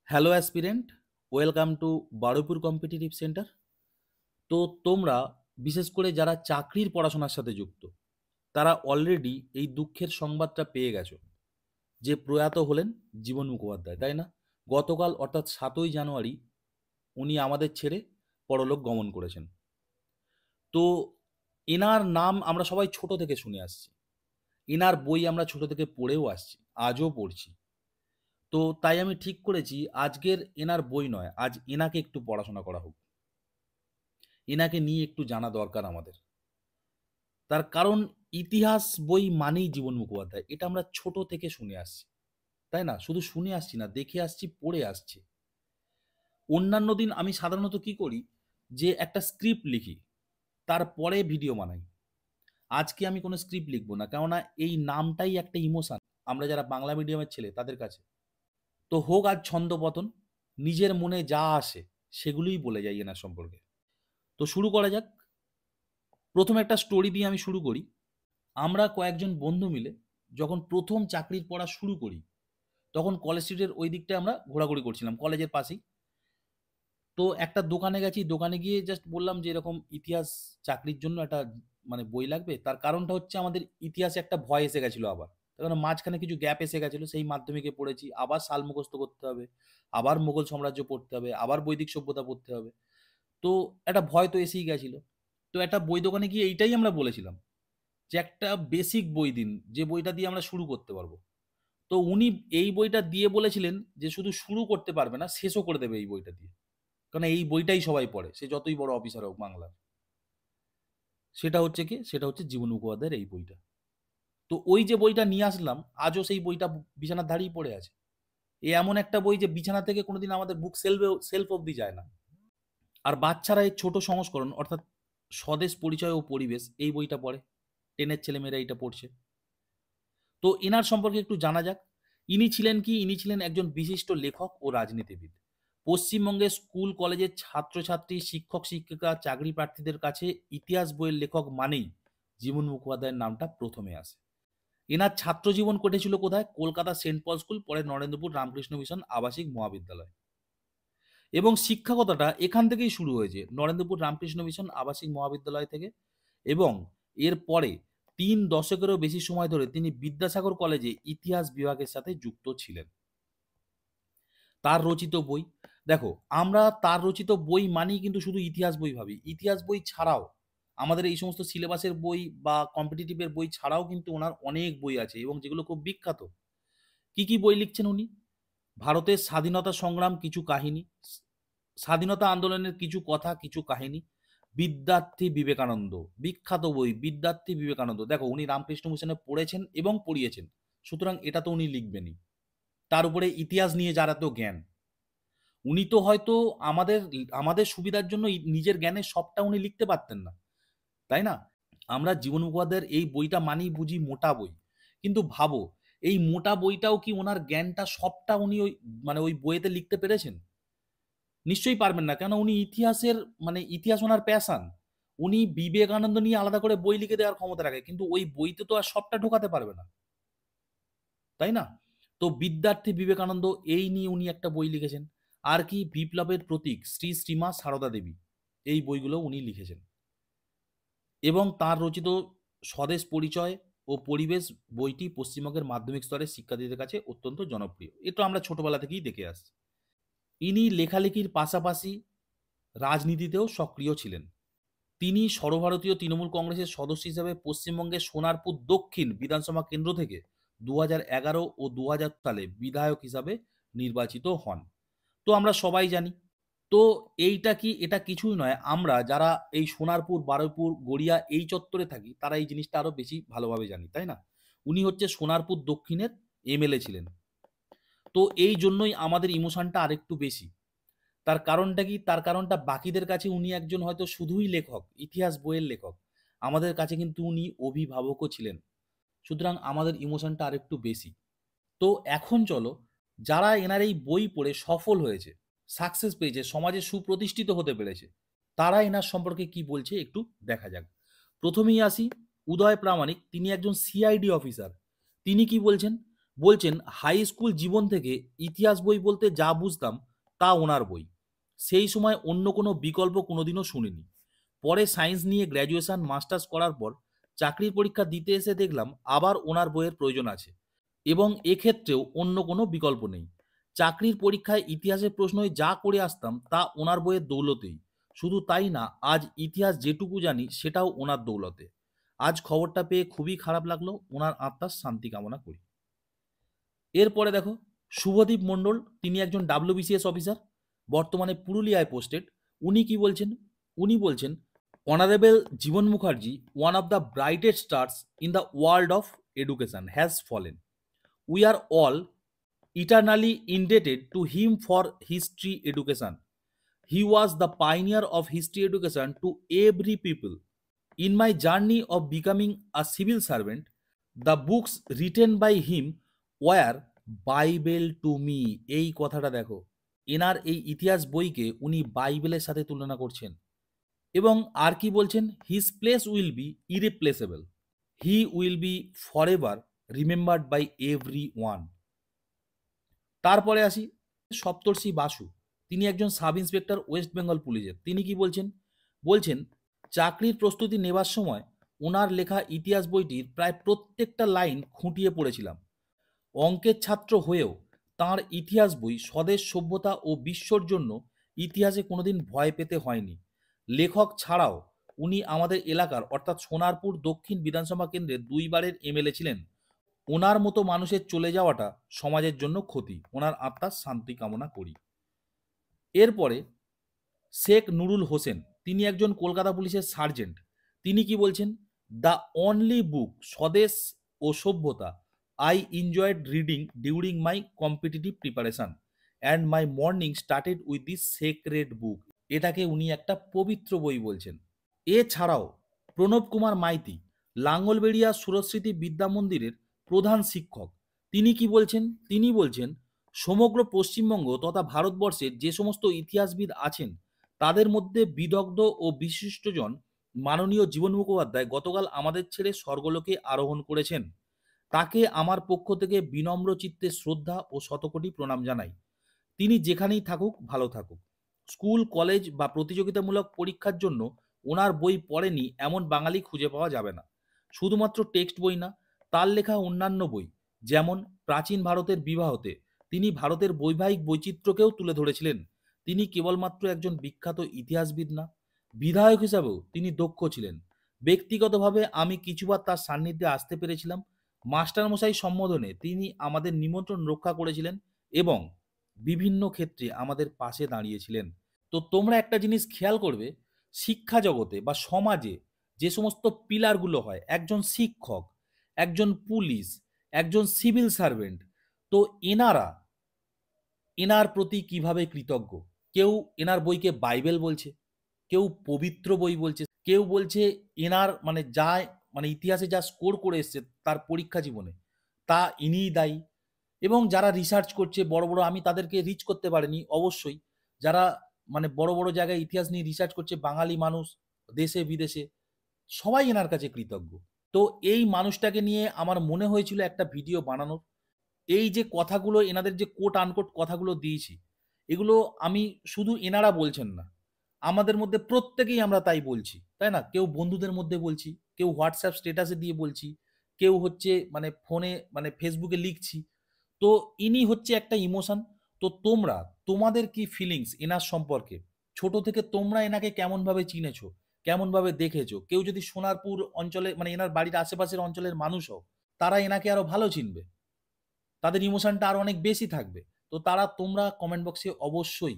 Hello aspirant, welcome to Baruipur competitive centre. তো তোমরা বিশেষ করে যারা চাকরির পড়াশোনার সাথে যুক্ত, তারা অলরেডি এই দুঃখের সংবাদটা পেয়ে গেছো যে প্রয়াত হলেন জীবন মুখোপাধ্যায়, তাই না? গতকাল অর্থাৎ 7ই জানুয়ারি উনি আমাদের ছেড়ে পরলোক গমন করেছেন। তো এনার নাম আমরা সবাই ছোট থেকে শুনে আসছি, এনার বই আমরা ছোট থেকে পড়েও আসছি, আজও পড়ছি। তো তাই আমি ঠিক করেছি আজকের এনার বই নয়, আজ এনাকে একটু পড়াশোনা করা হোক, এনাকে নিয়ে একটু জানা দরকার আমাদের। তার কারণ ইতিহাস বই মানেই জীবন মুখোপাধ্যায়, এটা আমরা ছোট থেকে শুনে আসছি, তাই না? শুধু শুনে আসছি না, দেখে আসছি, পড়ে আসছি। অন্যান্য দিন আমি সাধারণত কি করি, যে একটা স্ক্রিপ্ট লিখি, তারপরে ভিডিও বানাই। আজকে আমি কোনো স্ক্রিপ্ট লিখবো না, কেননা এই নামটাই একটা ইমোশন আমরা যারা বাংলা মিডিয়ামের ছেলে তাদের কাছে। তো হোক আজ ছন্দপতন, নিজের মনে যা আসে সেগুলোই বলে যাই এনার সম্পর্কে। তো শুরু করা যাক। প্রথমে একটা স্টোরি দিয়ে আমি শুরু করি। আমরা কয়েকজন বন্ধু মিলে যখন প্রথম চাকরির পড়া শুরু করি, তখন কলেজ স্ট্রিটের ওই দিকটায় আমরা ঘোরাঘুরি করছিলাম, কলেজের পাশেই। তো একটা দোকানে গেছি, দোকানে গিয়ে জাস্ট বললাম যে এরকম ইতিহাস চাকরির জন্য একটা বই লাগবে। তার কারণটা হচ্ছে আমাদের ইতিহাসে একটা ভয় এসে গেছিলো আবার, তার কারণ মাঝখানে কিছু গ্যাপ এসে গেছিলো, সেই মাধ্যমিকে পড়েছি, আবার সাল মুখস্থ করতে হবে, আবার মোগল সাম্রাজ্য পড়তে হবে, আবার বৈদিক সভ্যতা পড়তে হবে। তো একটা ভয় তো এসেই গেছিলো। তো একটা বই দোকানে গিয়ে এইটাই আমরা বলেছিলাম যে একটা বেসিক বই দিন, যে বইটা দিয়ে আমরা শুরু করতে পারবো। তো উনি এই বইটা দিয়ে বলেছিলেন যে শুধু শুরু করতে পারবে না, শেষও করে দেবে এই বইটা দিয়ে, কারণ এই বইটাই সবাই পড়ে, সে যতই বড় অফিসার হোক বাংলার। সেটা হচ্ছে কি, সেটা হচ্ছে জীবন মুখোপাধ্যায়ের এই বইটা। তো ওই যে বইটা নিয়ে আসলাম, আজও সেই বইটা বিছানার ধারেই পড়ে আছে। এ এমন একটা বই যে বিছানা থেকে কোনোদিন আমাদের বুক সেলফ অব্দি যায় না। আর বাচ্চারা এর ছোট সংস্করণ অর্থাৎ স্বদেশ পরিচয় ও পরিবেশ এই বইটা পড়ে, 10-এর ছেলেমেয়েরা এইটা পড়ছে। তো এনার সম্পর্কে একটু জানা যাক। ইনি ছিলেন কি, ইনি ছিলেন একজন বিশিষ্ট লেখক ও রাজনীতিবিদ। পশ্চিমবঙ্গের স্কুল কলেজের ছাত্রছাত্রী, শিক্ষক শিক্ষিকা, চাকরি প্রার্থীদের কাছে ইতিহাস বইয়ের লেখক মানেই জীবন মুখোপাধ্যায়ের নামটা প্রথমে আসে। এনার ছাত্র জীবন কেটেছিল কোথায়? কলকাতা সেন্ট পল স্কুল, পরে নরেন্দ্রপুর রামকৃষ্ণ মিশন আবাসিক মহাবিদ্যালয়। এবং শিক্ষকতাটা এখান থেকেই শুরু হয়েছে, নরেন্দ্রপুর রামকৃষ্ণ মিশন আবাসিক মহাবিদ্যালয় থেকে। এবং এর পরে 3 দশকেরও বেশি সময় ধরে তিনি বিদ্যাসাগর কলেজে ইতিহাস বিভাগের সাথে যুক্ত ছিলেন। তার রচিত বই, দেখো আমরা তার রচিত বই মানেই কিন্তু শুধু ইতিহাস বই ভাবি। ইতিহাস বই ছাড়াও আমাদের এই সমস্ত সিলেবাসের বই বা কম্পিটিটিভের বই ছাড়াও কিন্তু ওনার অনেক বই আছে, এবং যেগুলো খুব বিখ্যাত। কি কি বই লিখছেন উনি? ভারতের স্বাধীনতা সংগ্রাম কিছু কাহিনী, স্বাধীনতা আন্দোলনের কিছু কথা কিছু কাহিনী, বিদ্যার্থী বিবেকানন্দ, বিখ্যাত বই বিদ্যার্থী বিবেকানন্দ। দেখো উনি রামকৃষ্ণ মিশনে পড়েছেন এবং পড়িয়েছেন, সুতরাং এটা তো উনি লিখবেনই। তার উপরে ইতিহাস নিয়ে যার এত জ্ঞান, উনি তো হয়তো আমাদের আমাদের সুবিধার জন্য নিজের জ্ঞানের সবটা উনি লিখতে পারতেন না, তাই না? আমরা জীবন মুখোপাধ্যায়ের এই বইটা মানেই বুঝি মোটা বই, কিন্তু ভাবো এই মোটা বইটাও কি ওনার জ্ঞানটা সবটা উনি ওই ওই বইয়েতে লিখতে পেরেছেন? নিশ্চয়ই পারবেন না, কেন উনি ইতিহাসের ইতিহাস ওনার প্যাশন। উনি বিবেকানন্দ নিয়ে আলাদা করে বই লিখে দেওয়ার ক্ষমতা রাখে, কিন্তু ওই বইতে তো আর সবটা ঢোকাতে পারবে না, তাই না? তো বিদ্যার্থী বিবেকানন্দ এই নিয়ে উনি একটা বই লিখেছেন। আর কি, বিপ্লবের প্রতীক শ্রী শ্রীমা সারদা দেবী, এই বইগুলো উনি লিখেছেন। এবং তার রচিত স্বদেশ পরিচয় ও পরিবেশ বইটি পশ্চিমবঙ্গের মাধ্যমিক স্তরের শিক্ষার্থীদের কাছে অত্যন্ত জনপ্রিয়। এটা আমরা ছোটবেলা থেকেই দেখে আসছি। ইনি লেখালেখির পাশাপাশি রাজনীতিতেও সক্রিয় ছিলেন। তিনি সর্বভারতীয় তৃণমূল কংগ্রেসের সদস্য হিসেবে পশ্চিমবঙ্গের সোনারপুর দক্ষিণ বিধানসভা কেন্দ্র থেকে 2011 ও 2000 সালে বিধায়ক হিসাবে নির্বাচিত হন। তো আমরা সবাই জানি। তো এইটা কি, এটা কিছুই নয়, আমরা যারা এই সোনারপুর, বারুইপুর, গড়িয়া এই চত্বরে থাকি তারা এই জিনিসটা আরো বেশি ভালোভাবে জানি, তাই না? উনি হচ্ছে সোনারপুর দক্ষিণের এমএলএ ছিলেন। তো এই জন্যই আমাদের ইমোশনটা আরেকটু বেশি। তার কারণটা কি? তার কারণটা বাকিদের কাছে উনি একজন হয়তো শুধুই লেখক, ইতিহাস বইয়ের লেখক, আমাদের কাছে কিন্তু উনি অভিভাবকও ছিলেন। সুতরাং আমাদের ইমোশনটা আরেকটু বেশি। তো এখন চলো, যারা এনার এই বই পড়ে সফল হয়েছে, সাকসেস পেয়েছে, সমাজে সুপ্রতিষ্ঠিত হতে পেরেছে, তারা এনার সম্পর্কে কি বলছে একটু দেখা যাক। প্রথমেই আসি উদয় প্রামাণিক, তিনি একজন সিআইডি অফিসার। তিনি কি বলছেন? বলছেন হাই স্কুল জীবন থেকে ইতিহাস বই বলতে যা বুঝতাম তা ওনার বই। সেই সময় অন্য কোনো বিকল্প কোনোদিনও শুনিনি। পরে সায়েন্স নিয়ে গ্র্যাজুয়েশন মাস্টার্স করার পর চাকরির পরীক্ষা দিতে এসে দেখলাম আবার ওনার বইয়ের প্রয়োজন আছে এবং এক্ষেত্রেও অন্য কোনো বিকল্প নেই। চাকরির পরীক্ষায় ইতিহাসের প্রশ্নই যা করে আসতাম তা ওনার বইয়ের দৌলতেই। শুধু তাই না, আজ ইতিহাস যেটুকু জানি সেটাও ওনার দৌলতে। আজ খবরটা পেয়ে খুবই খারাপ লাগলো, ওনার আত্মার শান্তি কামনা করি। এরপরে দেখো, শুভদীপ মণ্ডল, তিনি একজন ডাব্লিউবিসিএস অফিসার, বর্তমানে পুরুলিয়ায় পোস্টেড। উনি কি বলছেন? উনি বলছেন, honourable Jiban Mukherjee, one of the brightest stars in the world of education, has fallen. We are all eternally indebted to him for history education. He was the pioneer of history education to every people. In my journey of becoming a civil servant, the books written by him were Bible to me. এই কথাটা দেখো, এনার এই ইতিহাস বইকে উনি বাইবেলের সাথে তুলনা করছেন। এবং আর কি বলছেন? His place will be irreplaceable, he will be forever remembered by every one. তারপরে আসি সপ্তর্ষি বাসু, তিনি একজন সাব ইন্সপেক্টর ওয়েস্ট বেঙ্গল পুলিশের। তিনি কি বলছেন? বলছেন, চাকরির প্রস্তুতি নেবার সময় ওনার লেখা ইতিহাস বইটির প্রায় প্রত্যেকটা লাইন খুঁটিয়ে পড়েছিলাম। অঙ্কের ছাত্র হয়েও তাঁর ইতিহাস বই স্বদেশ সভ্যতা ও বিশ্বর জন্য ইতিহাসে কোনোদিন ভয় পেতে হয়নি। লেখক ছাড়াও উনি আমাদের এলাকার অর্থাৎ সোনারপুর দক্ষিণ বিধানসভা কেন্দ্রের 2 বারের এমএলএ ছিলেন। ওনার মতো মানুষের চলে যাওয়াটা সমাজের জন্য ক্ষতি। ওনার আত্মার শান্তি কামনা করি। এরপরে শেখ নুরুল হোসেন, তিনি একজন কলকাতা পুলিশের সার্জেন্ট। তিনি কি বলছেন? The only book Swadesh O Sabhyata I enjoyed reading during my competitive preparation and my morning started with this sacred book. এটাকে উনি একটা পবিত্র বই বলছেন। এছাড়াও প্রণব কুমার মাইতি, লাঙ্গলবেড়িয়া সুরস্মৃতি বিদ্যা মন্দিরের প্রধান শিক্ষক, তিনি কি বলছেন? তিনি বলছেন, সমগ্র পশ্চিমবঙ্গ তথা ভারতবর্ষের যে সমস্ত ইতিহাসবিদ আছেন তাদের মধ্যে বিদগ্ধ ও বিশিষ্টজন মাননীয় জীবন মুখোপাধ্যায় গতকাল আমাদের ছেড়ে স্বর্গলোকে আরোহণ করেছেন। তাকে আমার পক্ষ থেকে বিনম্র চিত্তে শ্রদ্ধা ও শতকোটি প্রণাম জানাই। তিনি যেখানেই থাকুক ভালো থাকুক। স্কুল, কলেজ বা প্রতিযোগিতামূলক পরীক্ষার জন্য ওনার বই পড়েনি এমন বাঙালি খুঁজে পাওয়া যাবে না। শুধুমাত্র টেক্সট বই না, তার লেখা অন্যান্য বই, যেমন প্রাচীন ভারতের বিবাহতে তিনি ভারতের বৈবাহিক বৈচিত্র্যকেও তুলে ধরেছিলেন। তিনি কেবলমাত্র একজন বিখ্যাত ইতিহাসবিদ না, বিধায়ক হিসাবেও তিনি দক্ষ ছিলেন। ব্যক্তিগতভাবে আমি কিছুবার তার সান্নিধ্যে আসতে পেরেছিলাম। মাস্টারমশাই সম্বোধনে তিনি আমাদের নিমন্ত্রণ রক্ষা করেছিলেন এবং বিভিন্ন ক্ষেত্রে আমাদের পাশে দাঁড়িয়েছিলেন। তো তোমরা একটা জিনিস খেয়াল করবে, শিক্ষা জগতে বা সমাজে যে সমস্ত পিলারগুলো হয়, একজন শিক্ষক, একজন পুলিশ, একজন সিভিল সার্ভেন্ট, তো এনার প্রতি কিভাবে কৃতজ্ঞ। কেউ এনার বইকে বাইবেল বলছে, কেউ পবিত্র বই বলছে, কেউ বলছে এনার মানে যা মানে ইতিহাসে যা স্কোর করে এসছে তার পরীক্ষা জীবনে তা ইনিই দায়ী। এবং যারা রিসার্চ করছে বড় বড়, আমি তাদেরকে রিচ করতে পারিনি অবশ্যই, যারা মানে বড় বড় জায়গায় ইতিহাস নিয়ে রিসার্চ করছে, বাঙালি মানুষ দেশে বিদেশে সবাই এনার কাছে কৃতজ্ঞ। তো এই মানুষটাকে নিয়ে আমার মনে হয়েছিল একটা ভিডিও বানানোর। এই যে কথাগুলো, এনাদের যে কোট আনকোট কথাগুলো দিয়েছি, এগুলো আমি শুধু এনারা বলছেন না, আমাদের মধ্যে প্রত্যেকেই আমরা তাই বলছি, তাই না? কেউ বন্ধুদের মধ্যে বলছি, কেউ হোয়াটসঅ্যাপ স্টেটাসে দিয়ে বলছি, কেউ হচ্ছে মানে ফোনে মানে ফেসবুকে লিখছি। তো ইনি হচ্ছে একটা ইমোশন। তো তোমরা তোমাদের কি ফিলিংস এনার সম্পর্কে? ছোট থেকে তোমরা এনাকে কেমনভাবে চিনেছো, কেমনভাবে দেখেছো? কেউ যদি সোনারপুর অঞ্চলে মানে এনার বাড়ির আশেপাশের অঞ্চলের মানুষ হোক, তারা এনাকে আরো ভালো চিনবে, তাদের ইমোশনটা আরো অনেক বেশি থাকবে। তো তারা তোমরা কমেন্ট বক্সে অবশ্যই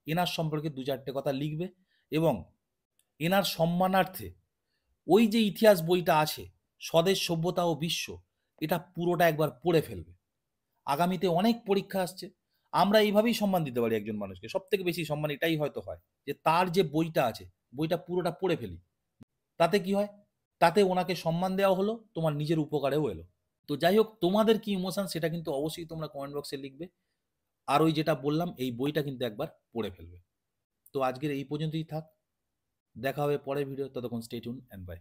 এনার সম্পর্কে 2-4টে কথা লিখবে এবং এনার সম্মানার্থে ওই যে ইতিহাস বইটা আছে স্বদেশ সভ্যতা ও বিশ্ব, এটা পুরোটা একবার পড়ে ফেলবে। আগামীতে অনেক পরীক্ষা আসছে, আমরা এইভাবেই সম্মান দিতে পারি একজন মানুষকে। সব থেকে বেশি সম্মান এটাই হয়তো হয় যে তার যে বইটা আছে বইটা পুরোটা পড়ে ফেলি। তাতে কি হয়? তাতে ওনাকে সম্মান দেওয়া হলো, তোমার নিজের উপকারেও এলো। তো যাই হোক, তোমাদের কি ইমোশন সেটা কিন্তু অবশ্যই তোমরা কমেন্ট বক্সে লিখবে। আর ওই যেটা বললাম এই বইটা কিন্তু একবার পড়ে ফেলবে। তো আজকের এই পর্যন্তই থাক, দেখা হবে পরের ভিডিও। ততক্ষণ স্টে টিউন এন্ড বাই।